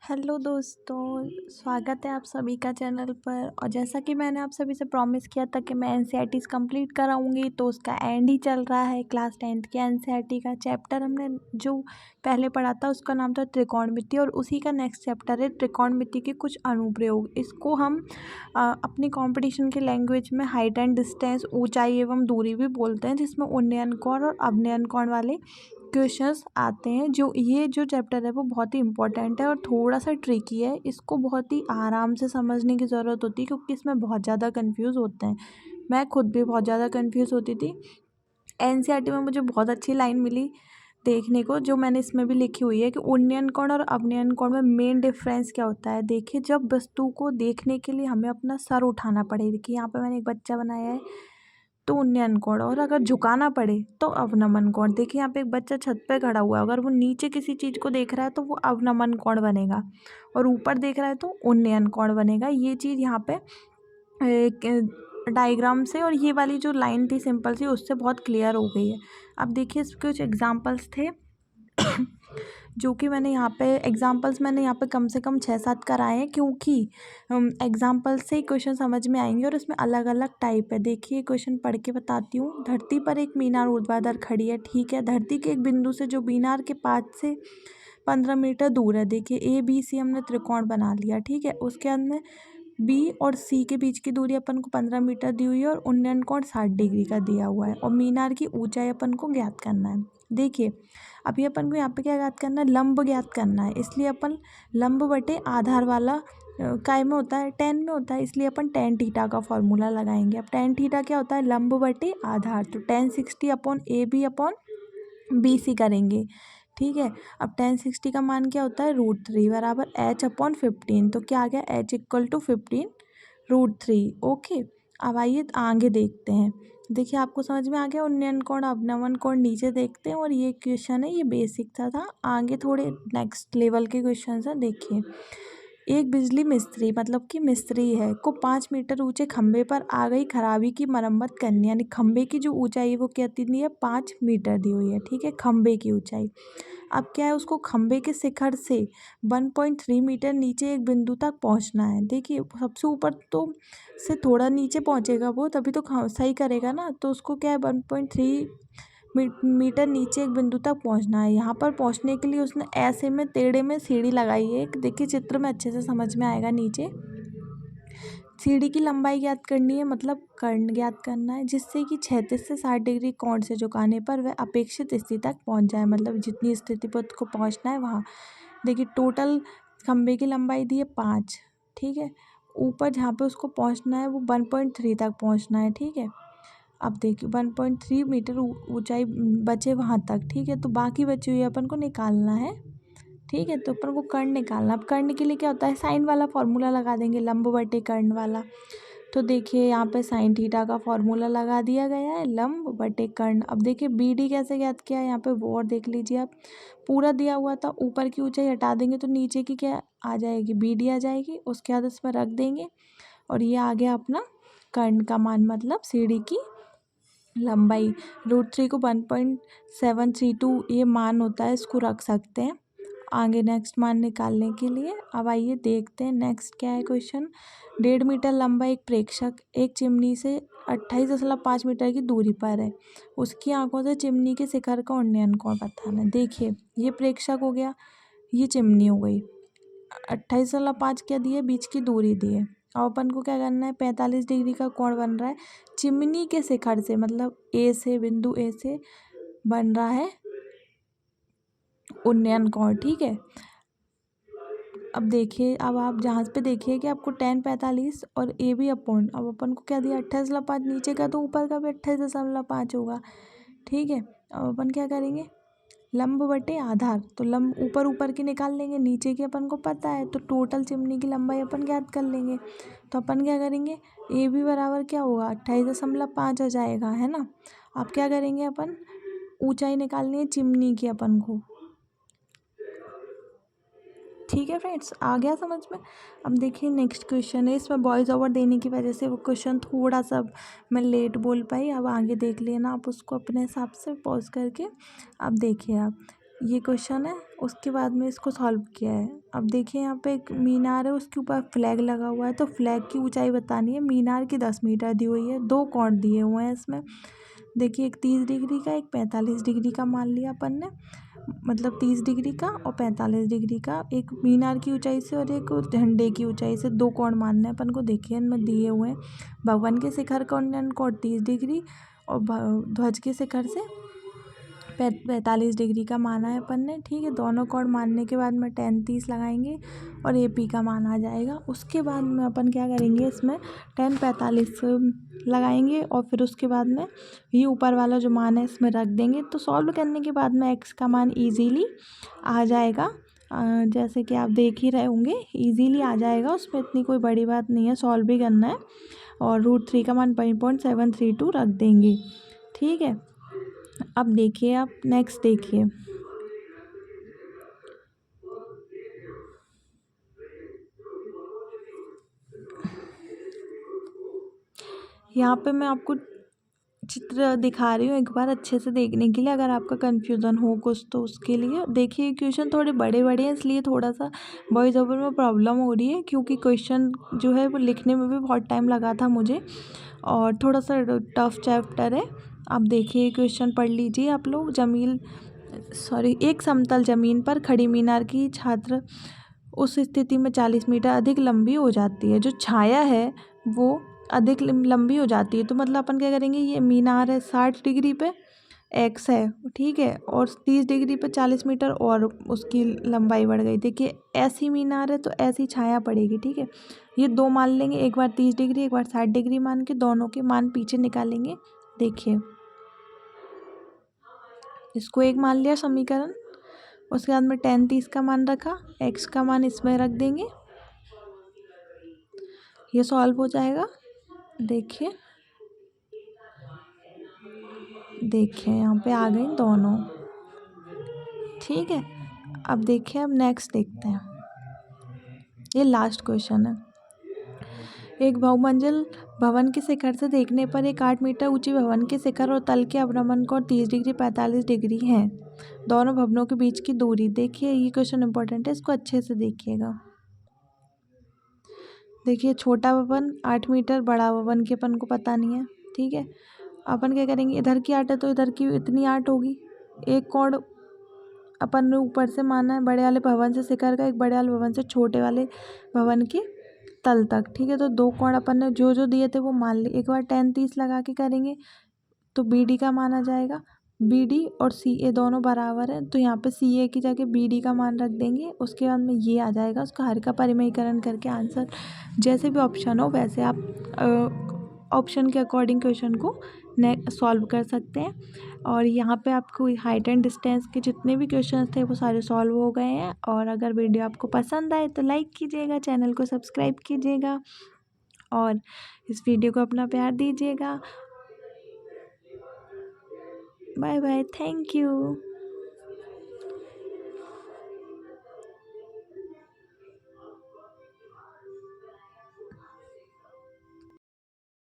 Hello दोस्तों, स्वागत है आप सभी का चैनल पर। और जैसा कि मैंने आप सभी से प्रॉमिस किया था कि मैं एनसीईआरटीज़ कंप्लीट कराऊंगी, तो उसका एंड ही चल रहा है। क्लास 10th के एनसीईआरटी का चैप्टर हमने जो पहले पढ़ा था उसका नाम था त्रिकोणमिति, और उसी का नेक्स्ट चैप्टर है त्रिकोणमिति के कुछ अनुप्रयोग। इसको हम अपनी कंपटीशन की लैंग्वेज में हाइट एंड डिस्टेंस, ऊंचाई एवं दूरी भी बोलते हैं, जिसमें उन्नयन कोण और अवनयन कोण वाले क्वेश्चंस आते हैं। ये जो चैप्टर है वो बहुत ही इंपॉर्टेंट है और थोड़ा सा ट्रिकी है। इसको बहुत ही आराम से समझने की ज़रूरत होती है, क्योंकि इसमें बहुत ज़्यादा कंफ्यूज होते हैं। मैं खुद भी बहुत ज़्यादा कंफ्यूज होती थी। एनसीईआरटी में मुझे बहुत अच्छी लाइन मिली देखने को, जो मैंने इसमें भी लिखी हुई है कि उन्नयन कोण और अवनयन कोण में मेन डिफरेंस क्या होता है। देखिए, जब वस्तु को देखने के लिए हमें अपना सर उठाना पड़े, देखिए यहाँ पे मैंने एक बच्चा बनाया है, तो उन्नयन कोण। और अगर झुकाना पड़े तो अवनमन कोण। देखिए यहाँ पे एक बच्चा छत पे खड़ा हुआ है, अगर वो नीचे किसी चीज़ को देख रहा है तो वो अवनमन कोण बनेगा, और ऊपर देख रहा है तो उन्नयन कोण बनेगा। ये चीज़ यहाँ पे डायग्राम से और ये वाली जो लाइन थी सिंपल सी, उससे बहुत क्लियर हो गई है। अब देखिए इसके कुछ एग्जाम्पल्स थे जो कि मैंने यहाँ पे कम से कम 6-7 कराए हैं, क्योंकि एग्जाम्पल से ही क्वेश्चन समझ में आएंगे और इसमें अलग अलग टाइप है। देखिए क्वेश्चन पढ़ के बताती हूँ। धरती पर एक मीनार ऊर्ध्वाधर खड़ी है, ठीक है। धरती के एक बिंदु से जो मीनार के 5 से 15 मीटर दूर है, देखिए ए बी सी हमने त्रिकोण बना लिया, ठीक है। उसके अंदर बी और सी के बीच की दूरी अपन को 15 मीटर दी हुई है और उन्नयन कोण 60 डिग्री का दिया हुआ है, और मीनार की ऊंचाई अपन को ज्ञात करना है। देखिए अभी अपन को यहाँ पे क्या ज्ञात करना है, लंब ज्ञात करना है। इसलिए अपन लंब बटे आधार वाला काय में होता है, टेन में होता है, इसलिए अपन टेन थीटा का फॉर्मूला लगाएंगे। अब टेन थीटा क्या होता है, लंब बटे आधार, तो 1060 upon A B upon B C करेंगे, ठीक है। अब 1060 का मान क्या होता है, √3 बराबर h अपॉन 15, तो क्या आ गया, h इक्वल टू 15 √3। ओके, अब आइए आगे देखते हैं। देखिए आपको समझ में आ गया उन्नयन कोण अवनमन कोण। नीचे देखते हैं, और ये क्वेश्चन है, ये बेसिक था। आगे थोड़े नेक्स्ट लेवल के क्वेश्चन हैं। देखिए, एक बिजली मिस्त्री, मतलब कि मिस्त्री है, को 5 मीटर ऊंचे खंभे पर आ गई खराबी की मरम्मत करनी, यानी खंभे की जो ऊंचाई है वो कितनी दी है, 5 मीटर दी हुई है, ठीक है, खंभे की ऊंचाई। अब क्या है, उसको खंभे के शिखर से 1.3 मीटर नीचे एक बिंदु तक पहुंचना है। देखिए सबसे ऊपर तो से थोड़ा नीचे पहुंचेगा वो, तभी तो सही करेगा ना। तो उसको क्या है, 1.3 मीटर नीचे एक बिंदु तक पहुंचना है। यहाँ पर पहुंचने के लिए उसने ऐसे में टेढ़े में सीढ़ी लगाई है। देखिए चित्र में अच्छे से समझ में आएगा। नीचे सीढ़ी की लंबाई ज्ञात करनी है, मतलब कर्ण ज्ञात करना है, जिससे कि 36 से 60 डिग्री कोण से झुकाने पर वह अपेक्षित स्थिति तक पहुंच जाए, मतलब जितनी स्थिति पर उसको पहुंचना है वहाँ। देखिए टोटल खंभे की लंबाई दी है 5, ठीक है। ऊपर जहाँ पे उसको पहुंचना है वो 1.3 तक पहुंचना है, ठीक है। अब देखिए 1.3 मीटर ऊंचाई बचे वहाँ तक, ठीक है। तो बाकी बची हुई अपन को निकालना है, ठीक है। तो अपन को कर्ण निकालना। अब कर्ण के लिए क्या होता है, साइन वाला फॉर्मूला लगा देंगे, लंब बटे कर्ण वाला। तो देखिए यहाँ पे साइन थीटा का फॉर्मूला लगा दिया गया है, लंब बटे कर्ण। अब देखिए बी डी कैसे ज्ञात किया है, यहाँ पे वो और देख लीजिए आप। पूरा दिया हुआ था, ऊपर की ऊंचाई हटा देंगे तो नीचे की क्या आ जाएगी, बी डी आ जाएगी। उसके बाद इसमें रख देंगे, और ये आ गया अपना कर्ण का मान, मतलब सीढ़ी की लंबाई। √3 को 1.732 ये मान होता है, इसको रख सकते हैं आगे नेक्स्ट मान निकालने के लिए। अब आइए देखते हैं नेक्स्ट क्या है क्वेश्चन। 1.5 मीटर लंबा एक प्रेक्षक एक चिमनी से 28.5 मीटर की दूरी पर है। उसकी आंखों से चिमनी के शिखर का उन्नयन कोण बताना है। देखिए ये प्रेक्षक हो गया, ये चिमनी हो गई। 28.5 क्या दी है, बीच की दूरी दी है। अब अपन को क्या करना है, 45 डिग्री का कोण बन रहा है चिमनी के शिखर से, मतलब ए से, बिंदु ए से बन रहा है उन्नयन कोण, ठीक है। अब देखिए, अब आप जहाँ पे देखिए कि आपको 10 45 और ए बी अपॉन, अब अपन को क्या दिया 28.5, नीचे का तो ऊपर का भी 28.5 होगा, ठीक है। अब अपन क्या करेंगे, लंब बटे आधार, तो लंब ऊपर ऊपर की निकाल लेंगे, नीचे की अपन को पता है, तो टोटल चिमनी की लंबाई अपन ज्ञात कर लेंगे। तो अपन क्या करेंगे, ए बी बराबर क्या होगा, 28.5 आ जाएगा, है ना। अब क्या करेंगे, अपन ऊंचाई निकालनी है चिमनी की अपन को, ठीक है फ्रेंड्स, आ गया समझ में। अब देखिए नेक्स्ट क्वेश्चन है, इसमें वॉइस ओवर देने की वजह से वो क्वेश्चन थोड़ा सा मैं लेट बोल पाई। अब आगे देख लेना आप उसको अपने हिसाब से पॉज करके। अब देखिए आप, ये क्वेश्चन है, उसके बाद में इसको सॉल्व किया है। अब देखिए यहाँ पे एक मीनार है, उसके ऊपर फ्लैग लगा हुआ है, तो फ्लैग की ऊंचाई बतानी है। मीनार की 10 मीटर दी हुई है, 2 कोण दिए हुए हैं इसमें। देखिए एक 30 डिग्री का, एक 45 डिग्री का मान लिया अपन ने, मतलब 30 डिग्री का और 45 डिग्री का, एक मीनार की ऊंचाई से और एक झंडे की ऊंचाई से 2 कोण मानना है अपन को। देखिए इनमें दिए हुए हैं भगवान के शिखर का उन्नयन कोण 30 डिग्री और ध्वज के शिखर से 45 डिग्री का माना है अपन ने। ठीक है, दोनों कोण मानने के बाद में tan 30 लगाएंगे और AP का मान आ जाएगा। उसके बाद में अपन क्या करेंगे, इसमें tan 45 लगाएंगे और फिर उसके बाद में ये ऊपर वाला जो मान है इसमें रख देंगे। तो सॉल्व करने के बाद में x का मान ईजीली आ जाएगा। जैसे कि आप देख ही रहे होंगे, ईजीली आ जाएगा, उसमें इतनी कोई बड़ी बात नहीं है, सॉल्व भी करना है। और √3 का मान 0.732 रख देंगे। ठीक है, अब देखिए, आप नेक्स्ट देखिए। यहाँ पे मैं आपको चित्र दिखा रही हूँ एक बार अच्छे से देखने के लिए, अगर आपका कन्फ्यूज़न हो कुछ तो उसके लिए। देखिए क्वेश्चन थोड़े बड़े बड़े हैं, इसलिए थोड़ा सा वॉइस ओवर में प्रॉब्लम हो रही है, क्योंकि क्वेश्चन जो है वो लिखने में भी बहुत टाइम लगा था मुझे और थोड़ा सा टफ चैप्टर है। अब देखिए क्वेश्चन पढ़ लीजिए आप लोग। एक समतल ज़मीन पर खड़ी मीनार की छात्र उस स्थिति में 40 मीटर अधिक लंबी हो जाती है, जो छाया है वो अधिक लंबी हो जाती है। तो मतलब अपन क्या करेंगे, ये मीनार है 60 डिग्री पे, x है, ठीक है, और 30 डिग्री पे 40 मीटर और उसकी लंबाई बढ़ गई। देखिए ऐसी मीनार है तो ऐसी छाया पड़ेगी। ठीक है, ये 2 मान लेंगे, एक बार 30 डिग्री एक बार 60 डिग्री मान के दोनों के मान पीछे निकालेंगे। देखिए इसको 1 मान लिया समीकरण, उसके बाद में tan 30 का मान रखा, x का मान इसमें रख देंगे, ये सॉल्व हो जाएगा। देखिए यहाँ पे आ गई दोनों। ठीक है, अब देखिए, अब नेक्स्ट देखते हैं। ये लास्ट क्वेश्चन है। एक बहुमंजिल भवन के शिखर से देखने पर एक 8 मीटर ऊंची भवन के शिखर और तल के अवनमन कोण 30 डिग्री 45 डिग्री है। दोनों भवनों के बीच की दूरी। देखिए ये क्वेश्चन इंपॉर्टेंट है, इसको अच्छे से देखिएगा। देखिए छोटा भवन 8 मीटर, बड़ा भवन के अपन को पता नहीं है। ठीक है, अपन क्या करेंगे, इधर की 8 है तो इधर की इतनी 8 होगी। एक कोण अपन ने ऊपर से माना है बड़े वाले भवन से शिखर का, एक बड़े वाले भवन से छोटे वाले भवन के तल तक। ठीक है, तो 2 कोण अपन ने जो जो दिए थे वो मान लिए। एक बार tan 30 लगा के करेंगे तो BD का मान आ जाएगा। BD और CA दोनों बराबर है, तो यहाँ पे CA की जगह BD का मान रख देंगे। उसके बाद में ये आ जाएगा, उसका हर का परिमेयीकरण करके आंसर, जैसे भी ऑप्शन हो वैसे आप ऑप्शन के अकॉर्डिंग क्वेश्चन को सॉल्व कर सकते हैं। और यहाँ पे आपको हाइट एंड डिस्टेंस के जितने भी क्वेश्चन थे वो सारे सॉल्व हो गए हैं। और अगर वीडियो आपको पसंद आए तो लाइक कीजिएगा, चैनल को सब्सक्राइब कीजिएगा और इस वीडियो को अपना प्यार दीजिएगा। Bye bye, thank you.